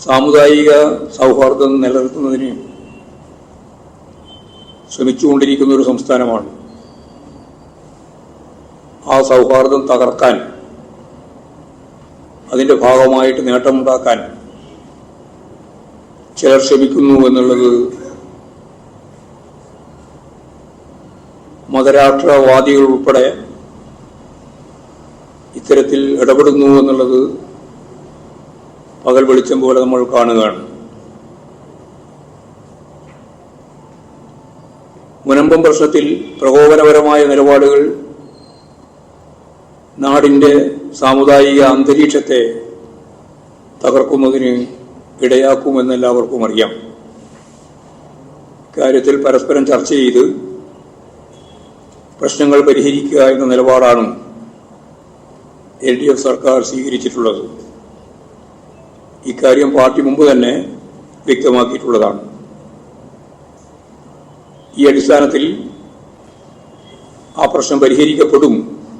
സാമുദായിക സൗഹാർദ്ദം നിലനിർത്തുന്നതിന് ശ്രമിച്ചുകൊണ്ടിരിക്കുന്ന ഒരു സംസ്ഥാനമാണ്. ആ സൗഹാർദ്ദം തകർക്കാൻ, അതിൻ്റെ ഭാഗമായിട്ട് നേട്ടമുണ്ടാക്കാൻ ചിലർ ശ്രമിക്കുന്നു എന്നുള്ളത് മതരാഷ്ട്രവാദികൾ ഉൾപ്പെടെ ഇത്തരത്തിൽ ഇടപെടുന്നു എന്നുള്ളത് പകൽ വെളിച്ചം പോലെ നമ്മൾ കാണുകയാണ്. മുനമ്പം പ്രശ്നത്തിൽ പ്രകോപനപരമായ നിലപാടുകൾ നാടിൻ്റെ സാമുദായിക അന്തരീക്ഷത്തെ തകർക്കുന്നതിന് ഇടയാക്കുമെന്ന് എല്ലാവർക്കും അറിയാം. കാര്യത്തിൽ പരസ്പരം ചർച്ച ചെയ്ത് പ്രശ്നങ്ങൾ പരിഹരിക്കുക എന്ന നിലപാടാണ് LDF സർക്കാർ സ്വീകരിച്ചിട്ടുള്ളത്. ഇക്കാര്യം പാർട്ടി മുമ്പ് തന്നെ വ്യക്തമാക്കിയിട്ടുള്ളതാണ്. ഈ അടിസ്ഥാനത്തിൽ ആ പ്രശ്നം പരിഹരിക്കപ്പെടും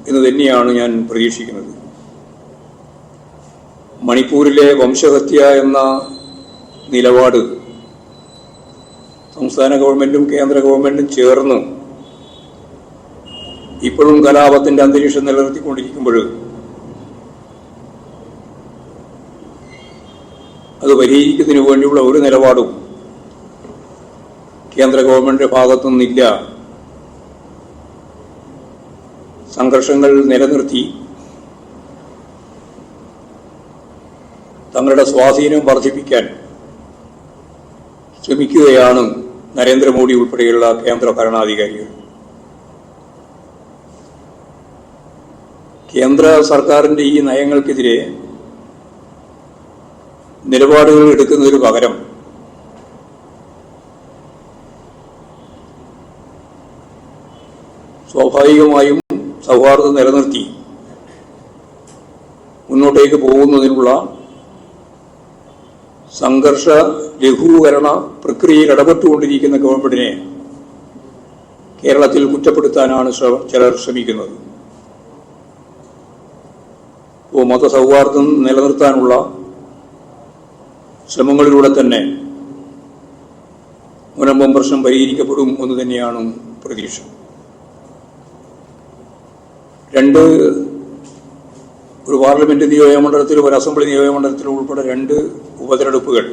എന്ന് തന്നെയാണ് ഞാൻ പ്രതീക്ഷിക്കുന്നത്. മണിപ്പൂരിലെ വംശഹത്യ എന്ന നിലപാട് സംസ്ഥാന ഗവൺമെന്റും കേന്ദ്ര ഗവൺമെന്റും ചേർന്ന് ഇപ്പോഴും കലാപത്തിന്റെ അന്തരീക്ഷം നിലനിർത്തിക്കൊണ്ടിരിക്കുമ്പോൾ അത് പരിഹരിക്കുന്നതിന് വേണ്ടിയുള്ള ഒരു നിലപാടും കേന്ദ്ര ഗവൺമെന്റിന്റെ ഭാഗത്തുനിന്നില്ല. സംഘർഷങ്ങൾ നിലനിർത്തി തങ്ങളുടെ സ്വാധീനം വർദ്ധിപ്പിക്കാൻ ശ്രമിക്കുകയാണ് നരേന്ദ്രമോദി ഉൾപ്പെടെയുള്ള കേന്ദ്ര ഭരണാധികാരികൾ. കേന്ദ്ര സർക്കാരിന്റെ ഈ നയങ്ങൾക്കെതിരെ നിലപാടുകൾ എടുക്കുന്നതിന് പകരം സ്വാഭാവികമായും സൗഹാർദ്ദം നിലനിർത്തി മുന്നോട്ടേക്ക് പോകുന്നതിനുള്ള സംഘർഷ ലഘൂകരണ പ്രക്രിയയിൽ ഇടപെട്ടുകൊണ്ടിരിക്കുന്ന ഗവൺമെന്റിനെ കേരളത്തിൽ കുറ്റപ്പെടുത്താനാണ് ചിലർ ശ്രമിക്കുന്നത്. മതസൗഹാർദ്ദം നിലനിർത്താനുള്ള ശ്രമങ്ങളിലൂടെ തന്നെ മുനമ്പം പ്രശ്നം പരിഹരിക്കപ്പെടും എന്ന് തന്നെയാണ് പ്രതീക്ഷ. ഒരു പാർലമെന്റ് നിയോജകമണ്ഡലത്തിലും ഒരു അസംബ്ലി നിയോജകമണ്ഡലത്തിലും ഉൾപ്പെടെ 2 ഉപതെരഞ്ഞെടുപ്പുകൾ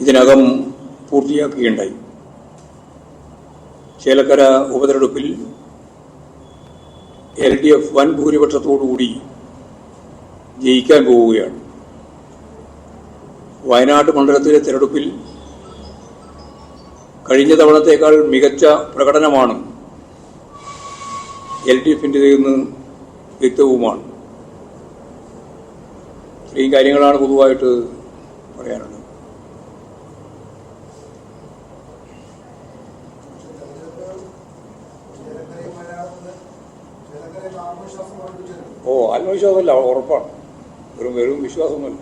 ഇതിനകം പൂർത്തിയാക്കുകയുണ്ടായി. ചേലക്കര ഉപതെരഞ്ഞെടുപ്പിൽ LDF വൻ ഭൂരിപക്ഷത്തോടുകൂടി ജയിക്കാൻ പോവുകയാണ്. വയനാട് മണ്ഡലത്തിലെ തെരഞ്ഞെടുപ്പിൽ കഴിഞ്ഞ തവണത്തേക്കാൾ മികച്ച പ്രകടനമാണ് LDFിൻ്റെതെന്ന് വ്യക്തവുമാണ്. ഇത്രയും കാര്യങ്ങളാണ് പൊതുവായിട്ട് പറയാനുള്ളത്. ആത്മവിശ്വാസമല്ല, ഉറപ്പാണ്. വെറും വിശ്വാസമൊന്നുമല്ല.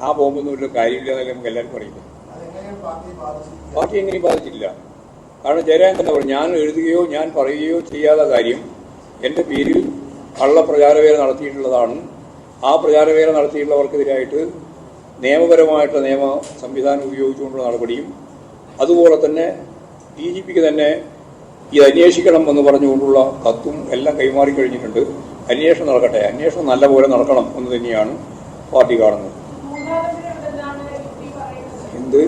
ആ ബോംബൊന്നും ഒരു കാര്യമില്ല എന്നല്ലേ നമുക്ക് എല്ലാവർക്കും അറിയില്ല. പാർട്ടി എങ്ങനെയും ബാധിച്ചില്ല. കാരണം ജയരാജൻ തന്നെ പറഞ്ഞു, ഞാൻ എഴുതുകയോ ഞാൻ പറയുകയോ ചെയ്യാത്ത കാര്യം എൻ്റെ പേരിൽ കള്ളപ്രചാരവേല നടത്തിയിട്ടുള്ളതാണ്. ആ പ്രചാരവേല നടത്തിയിട്ടുള്ളവർക്കെതിരായിട്ട് നിയമപരമായിട്ട് നിയമ സംവിധാനം ഉപയോഗിച്ചുകൊണ്ടുള്ള നടപടിയും അതുപോലെ തന്നെ DGPക്ക് തന്നെ ഇത് അന്വേഷിക്കണം എന്ന് പറഞ്ഞുകൊണ്ടുള്ള കത്തും എല്ലാം കൈമാറിക്കഴിഞ്ഞിട്ടുണ്ട്. അന്വേഷണം നടക്കട്ടെ, അന്വേഷണം നല്ലപോലെ നടക്കണം എന്ന് തന്നെയാണ് പാർട്ടി കാണുന്നത്. എന്ത്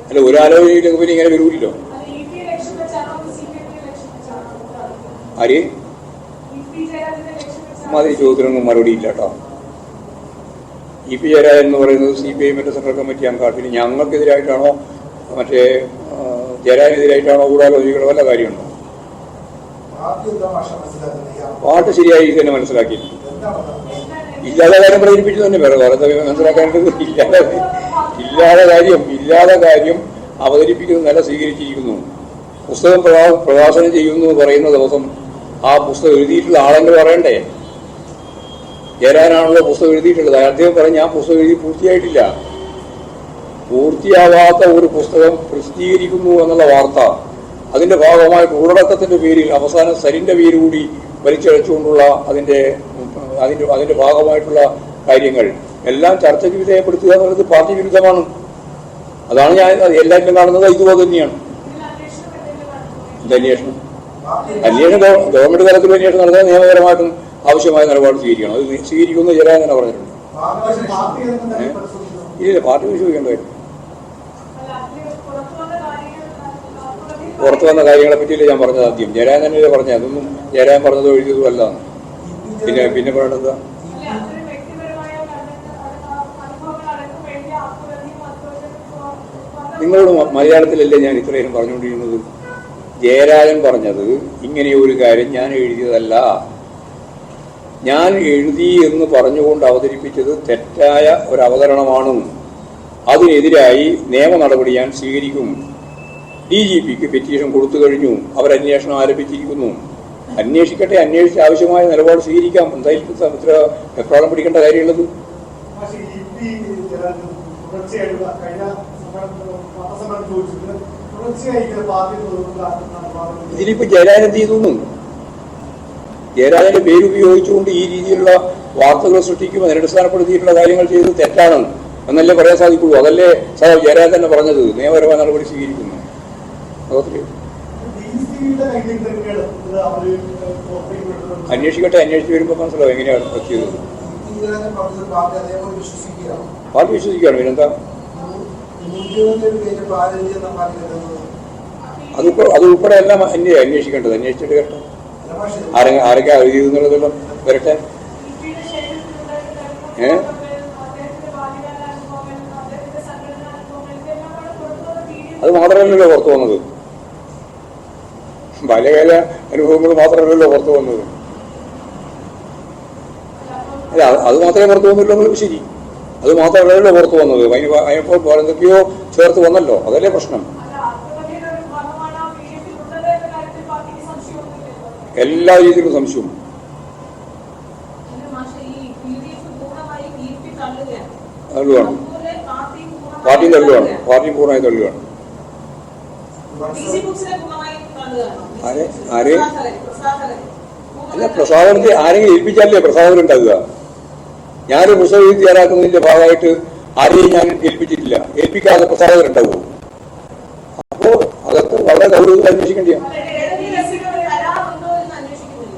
അല്ല, ഒരാലോചനയിലേക്ക് പിന്നെ ഇങ്ങനെ വരൂല്ലോ. ആര് മാതിരി ചോദ്യത്തിനൊന്നും മറുപടി ഇല്ല കേട്ടോ. EP ജയരാജൻ എന്ന് പറയുന്നത് CPIഎമ്മിന്റെ സെൻട്രൽ കമ്മിറ്റി അംഗമാണ്. പിന്നെ ഞങ്ങൾക്കെതിരായിട്ടാണോ മറ്റേ ജയരാജനെതിരായിട്ടാണോ ഗൂഢാലോചിക്കുന്ന വല്ല കാര്യമുണ്ടോ? പാർട്ടി ശരിയായി തന്നെ മനസ്സിലാക്കി. ഇല്ലാതെ കാര്യം പ്രചരിപ്പിച്ചു തന്നെ വേറെ മനസ്സിലാക്കാനായിട്ട് ഇല്ലാതെ കാര്യം അവതരിപ്പിക്കുന്നത് നില സ്വീകരിച്ചിരിക്കുന്നു. പുസ്തകം പ്രകാശനം ചെയ്യുന്നു പറയുന്ന ദിവസം ആ പുസ്തകം എഴുതിയിട്ടുള്ള ആളെന്ന് പറയണ്ടേ? ജയരാജനാണല്ലോ പുസ്തകം എഴുതിയിട്ടുള്ളത്. അദ്ദേഹം പറഞ്ഞ് ഞാൻ പുസ്തകം എഴുതി പൂർത്തിയായിട്ടില്ല. പൂർത്തിയാവാത്ത ഒരു പുസ്തകം പ്രസിദ്ധീകരിക്കുന്നു എന്നുള്ള വാർത്ത അതിന്റെ ഭാഗമായിട്ട് ഉള്ളടക്കത്തിന്റെ പേരിൽ അവസാനം സരിന്റെ പേര് കൂടി വലിച്ചഴച്ചുകൊണ്ടുള്ള അതിന്റെ ഭാഗമായിട്ടുള്ള കാര്യങ്ങൾ എല്ലാം ചർച്ചയ്ക്ക് വിധേയപ്പെടുത്തുക എന്നുള്ളത് പാർട്ടി വിരുദ്ധമാണ്. അതാണ് ഞാൻ എല്ലാവരും കാണുന്നത് ഇതുപോലെ തന്നെയാണ്. അന്വേഷണം ഗവൺമെന്റ് തലത്തിൽ അന്വേഷണം നടത്താൻ നിയമപരമായിട്ടും ആവശ്യമായ നിലപാട് സ്വീകരിക്കണം. അത് സ്വീകരിക്കുമെന്ന് ജയരാജൻ തന്നെ പറഞ്ഞിട്ടുണ്ട്. ഇല്ല, പാർട്ടി പരിശോധിക്കേണ്ടതായിരുന്നു. പുറത്തു വന്ന കാര്യങ്ങളെ പറ്റിയില്ല ഞാൻ പറഞ്ഞത്. ആദ്യം ജയരാജൻ തന്നെയല്ലേ പറഞ്ഞത്. അതൊന്നും ജയരാജൻ പറഞ്ഞതോ എഴുതിയതും അല്ലാന്ന്. പിന്നെ പറയണെന്താ? നിങ്ങളോട് മലയാളത്തിലല്ലേ ഞാൻ ഇത്രയും പറഞ്ഞുകൊണ്ടിരുന്നത്? ജയരാജൻ പറഞ്ഞത് ഇങ്ങനെയൊരു കാര്യം ഞാൻ എഴുതിയതല്ല, ഞാൻ എഴുതി എന്ന് പറഞ്ഞുകൊണ്ട് അവതരിപ്പിച്ചത് തെറ്റായ ഒരു അവതരണമാണ്, അതിനെതിരായി നിയമ നടപടി ഞാൻ സ്വീകരിക്കും. DGPക്ക് പെറ്റീഷൻ കൊടുത്തു കഴിഞ്ഞു, അവരന്വേഷണം ആരംഭിച്ചിരിക്കുന്നു. അന്വേഷിക്കട്ടെ, അന്വേഷിച്ച് ആവശ്യമായ നിലപാട് സ്വീകരിക്കാം. എന്തായാലും ഇത്ര എപ്രാളം പിടിക്കേണ്ട കാര്യമുള്ളത്? ഇതിലിപ്പോ ജയരാജൻ എന്ത് ചെയ്തു? ജയരാജന്റെ പേരുപയോഗിച്ചുകൊണ്ട് ഈ രീതിയിലുള്ള വാർത്തകൾ സൃഷ്ടിക്കും, അതിനടിസ്ഥാനപ്പെടുത്തിയിട്ടുള്ള കാര്യങ്ങൾ ചെയ്തത് തെറ്റാണ് എന്നല്ലേ പറയാൻ സാധിക്കുള്ളൂ. അതല്ലേ സാർ ജയരാജൻ തന്നെ പറഞ്ഞത് നിയമപരമായ നടപടി സ്വീകരിക്കുന്നു. അന്വേഷിക്കട്ടെ, അന്വേഷിച്ച് വരുമ്പോൾ മനസ്സിലാവും എങ്ങനെയാണ് ചെയ്തത്. പാർട്ടി വിശ്വസിക്കുകയാണ്. പിന്നെന്താ? അത് ഉൾപ്പെടെ എല്ലാം അന്വേഷിക്കേണ്ടത്. അന്വേഷിച്ചിട്ട് കേട്ടോ ആരൊക്കെ എഴുതിയെന്നുള്ളതെല്ലാം വരട്ടെ. അത് മാത്രമല്ലല്ലോ പുറത്തു വന്നത്. ബാല്യകാല അനുഭവങ്ങൾ മാത്രമല്ലല്ലോ പുറത്തു വന്നത്. അല്ല, അത് മാത്രമേ പുറത്തു വന്നില്ലല്ലോ. ശരി, അത് മാത്രമല്ലല്ലോ പുറത്തു വന്നത്. അതിനിപ്പോൾ എന്തൊക്കെയോ ചേർത്ത് വന്നല്ലോ. അതല്ലേ പ്രശ്നം. എല്ലാ രീതിയിലും സംശയവും. തള്ളുകയാണ്, പാർട്ടി തള്ളുകയാണ്, പാർട്ടി പൂർണ്ണമായി തള്ളുകയാണ്. ആരെ അല്ല, പ്രസാദനത്തെ ആരെങ്കിലും ഏൽപ്പിച്ചാലേ പ്രസാദനുണ്ടാകുക. ഞാനൊരു പുസ്തകം തയ്യാറാക്കുന്നതിന്റെ ഭാഗമായിട്ട് ആരെയും ഞാൻ ഏൽപ്പിച്ചിട്ടില്ല. ഏൽപ്പിക്കാതെ പ്രസാദനുണ്ടാവുമോ? അപ്പോ അതൊക്കെ വളരെ ഗൗരവത്തിൽ അന്വേഷിക്കേണ്ടിയാണ്.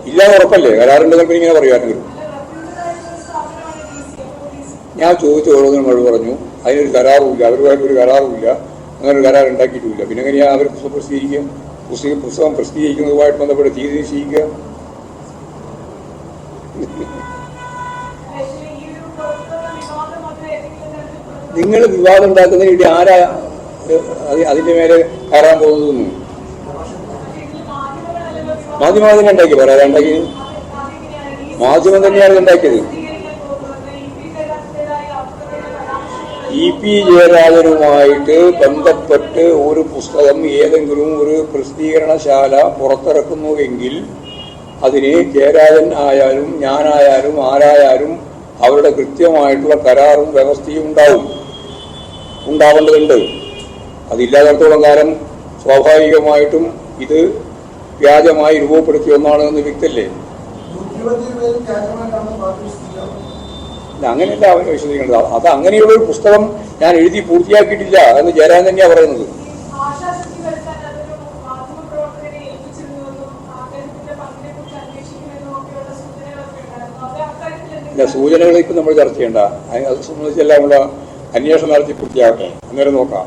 ഇല്ലാതെ ഉറപ്പല്ലേ? കരാറുണ്ട് കമ്പനി ഇങ്ങനെ പറയുമായിരുന്നു. ഞാൻ ചോദിച്ച ഓരോന്നിനും മഴ പറഞ്ഞു. അതിനൊരു കരാറുമില്ല, അവരുമായിട്ടൊരു കരാറുമില്ല, അങ്ങനെ ഒരു കരാർ ഉണ്ടാക്കിയിട്ടുമില്ല. പിന്നെ എങ്ങനെയാണ് അവർ പുസ്തകം പ്രസിദ്ധീകരിക്കുക? പുസ്തകം പ്രസിദ്ധീകരിക്കുന്നതുമായിട്ട് ബന്ധപ്പെട്ട് തീയതി നിശ്ചയിക്കുക. നിങ്ങൾ വിവാദം ഉണ്ടാക്കുന്നതിന് വേണ്ടി ആരാ അതിന്റെ മേലെ കയറാൻ പോകുന്നതെന്ന്? മാധ്യമം തന്നെ ഉണ്ടാക്കി. പറയാതെ ഉണ്ടാക്കി. മാധ്യമം തന്നെയാണ് ഉണ്ടാക്കിയത്. EP ജയരാജനുമായിട്ട് ബന്ധപ്പെട്ട് ഒരു പുസ്തകം ഏതെങ്കിലും ഒരു പ്രസിദ്ധീകരണശാല പുറത്തിറക്കുന്നുവെങ്കിൽ അതിന് ജയരാജൻ ആയാലും ഞാനായാലും ആരായാലും അവരുടെ കൃത്യമായിട്ടുള്ള കരാറും വ്യവസ്ഥയും ഉണ്ടാവേണ്ടതുണ്ട്. അതില്ലാത്തടത്തോളം കാലം സ്വാഭാവികമായിട്ടും ഇത് വ്യാജമായി രൂപപ്പെടുത്തിയ ഒന്നാണ് എന്ന് വ്യക്തല്ലേ? അങ്ങനെയല്ല അവർ വിശ്വസിക്കേണ്ടത്. അത് അങ്ങനെയുള്ള ഒരു പുസ്തകം ഞാൻ എഴുതി പൂർത്തിയാക്കിയിട്ടില്ല എന്ന് ജയരാജൻ തന്നെയാണ് പറയുന്നത്. ഇല്ല, സൂചനകൾ ഇപ്പം നമ്മൾ ചർച്ച ചെയ്യണ്ട. അത് സംബന്ധിച്ചെല്ലാം ഉള്ള അന്വേഷണം നടത്തി പൂർത്തിയാക്കട്ടെ, അന്നേരം നോക്കാം.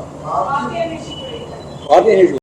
പാർട്ടി അന്വേഷിക്കും.